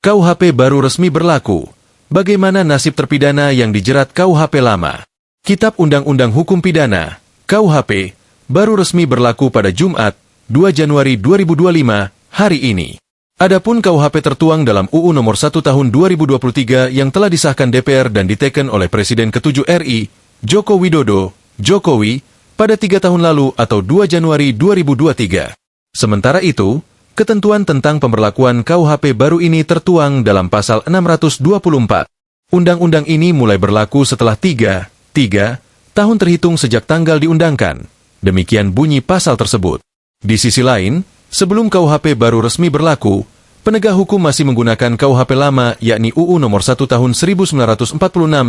KUHP baru resmi berlaku. Bagaimana nasib terpidana yang dijerat KUHP lama? Kitab Undang-Undang Hukum Pidana, KUHP, baru resmi berlaku pada Jumat, 2 Januari 2025, hari ini. Adapun KUHP tertuang dalam UU Nomor 1 Tahun 2023 yang telah disahkan DPR dan diteken oleh Presiden ke-7 RI, Joko Widodo, Jokowi, pada 3 tahun lalu atau 2 Januari 2023. Sementara itu, ketentuan tentang pemberlakuan KUHP baru ini tertuang dalam Pasal 624. Undang-undang ini mulai berlaku setelah 3 tahun terhitung sejak tanggal diundangkan. Demikian bunyi pasal tersebut. Di sisi lain, sebelum KUHP baru resmi berlaku, penegak hukum masih menggunakan KUHP lama yakni UU Nomor 1 Tahun 1946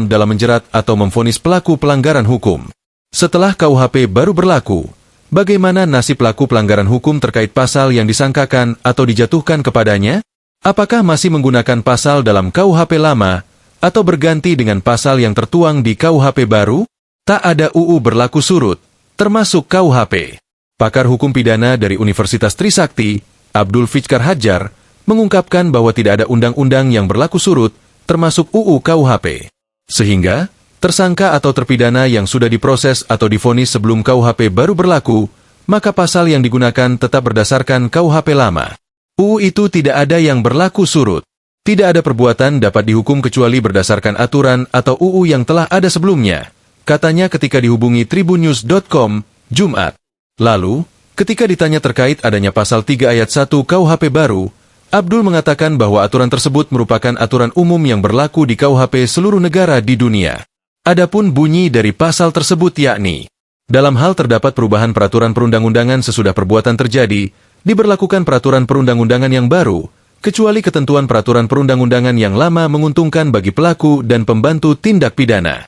dalam menjerat atau memvonis pelaku pelanggaran hukum. Setelah KUHP baru berlaku, bagaimana nasib pelaku pelanggaran hukum terkait pasal yang disangkakan atau dijatuhkan kepadanya? Apakah masih menggunakan pasal dalam KUHP lama atau berganti dengan pasal yang tertuang di KUHP baru? Tak ada UU berlaku surut, termasuk KUHP. Pakar hukum pidana dari Universitas Trisakti, Abdul Fikar Hadjar, mengungkapkan bahwa tidak ada undang-undang yang berlaku surut, termasuk UU KUHP. Sehingga, tersangka atau terpidana yang sudah diproses atau divonis sebelum KUHP baru berlaku, maka pasal yang digunakan tetap berdasarkan KUHP lama. UU itu tidak ada yang berlaku surut. Tidak ada perbuatan dapat dihukum kecuali berdasarkan aturan atau UU yang telah ada sebelumnya, katanya ketika dihubungi tribunnews.com, Jumat. Lalu, ketika ditanya terkait adanya pasal 3 ayat 1 KUHP baru, Abdul mengatakan bahwa aturan tersebut merupakan aturan umum yang berlaku di KUHP seluruh negara di dunia. Adapun bunyi dari pasal tersebut yakni, dalam hal terdapat perubahan peraturan perundang-undangan sesudah perbuatan terjadi, diberlakukan peraturan perundang-undangan yang baru, kecuali ketentuan peraturan perundang-undangan yang lama menguntungkan bagi pelaku dan pembantu tindak pidana.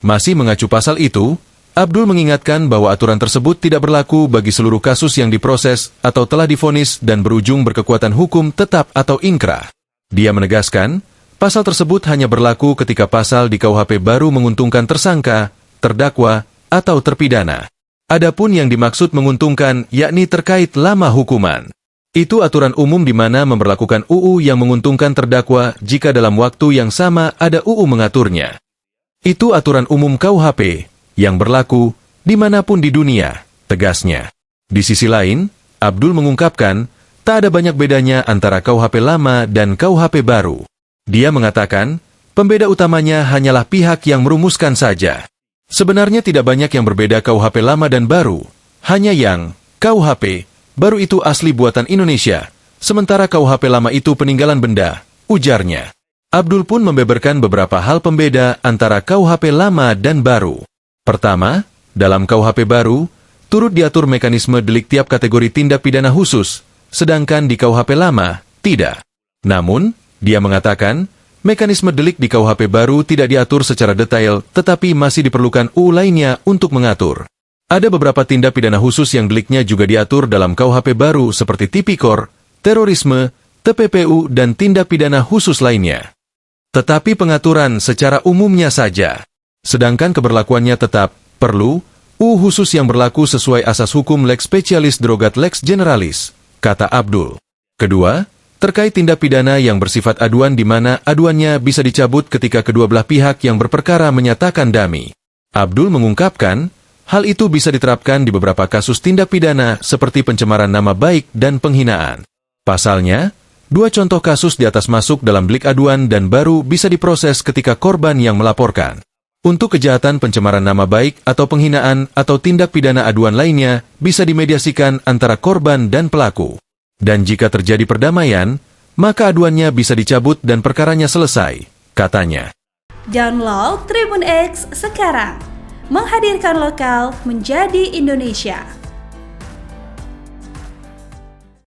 Masih mengacu pasal itu, Abdul mengingatkan bahwa aturan tersebut tidak berlaku bagi seluruh kasus yang diproses atau telah divonis dan berujung berkekuatan hukum tetap atau inkrah. Dia menegaskan, pasal tersebut hanya berlaku ketika pasal di KUHP baru menguntungkan tersangka, terdakwa, atau terpidana. Adapun yang dimaksud menguntungkan yakni terkait lama hukuman. Itu aturan umum di mana memberlakukan UU yang menguntungkan terdakwa jika dalam waktu yang sama ada UU mengaturnya. Itu aturan umum KUHP yang berlaku dimanapun di dunia, tegasnya. Di sisi lain, Abdul mengungkapkan, tak ada banyak bedanya antara KUHP lama dan KUHP baru. Dia mengatakan, pembeda utamanya hanyalah pihak yang merumuskan saja. Sebenarnya tidak banyak yang berbeda KUHP lama dan baru, hanya yang KUHP baru itu asli buatan Indonesia, sementara KUHP lama itu peninggalan benda, ujarnya. Abdul pun membeberkan beberapa hal pembeda antara KUHP lama dan baru. Pertama, dalam KUHP baru, turut diatur mekanisme delik tiap kategori tindak pidana khusus, sedangkan di KUHP lama, tidak. Namun, dia mengatakan, mekanisme delik di KUHP baru tidak diatur secara detail, tetapi masih diperlukan UU lainnya untuk mengatur. Ada beberapa tindak pidana khusus yang deliknya juga diatur dalam KUHP baru seperti tipikor, terorisme, TPPU, dan tindak pidana khusus lainnya. Tetapi pengaturan secara umumnya saja. Sedangkan keberlakuannya tetap perlu UU khusus yang berlaku sesuai asas hukum lex specialis derogat lex generalis, kata Abdul. Kedua, terkait tindak pidana yang bersifat aduan di mana aduannya bisa dicabut ketika kedua belah pihak yang berperkara menyatakan damai. Abdul mengungkapkan, hal itu bisa diterapkan di beberapa kasus tindak pidana seperti pencemaran nama baik dan penghinaan. Pasalnya, 2 contoh kasus di atas masuk dalam delik aduan dan baru bisa diproses ketika korban yang melaporkan. Untuk kejahatan pencemaran nama baik atau penghinaan atau tindak pidana aduan lainnya bisa dimediasikan antara korban dan pelaku. Dan jika terjadi perdamaian, maka aduannya bisa dicabut dan perkaranya selesai, katanya. Download Tribun X sekarang, menghadirkan lokal menjadi Indonesia.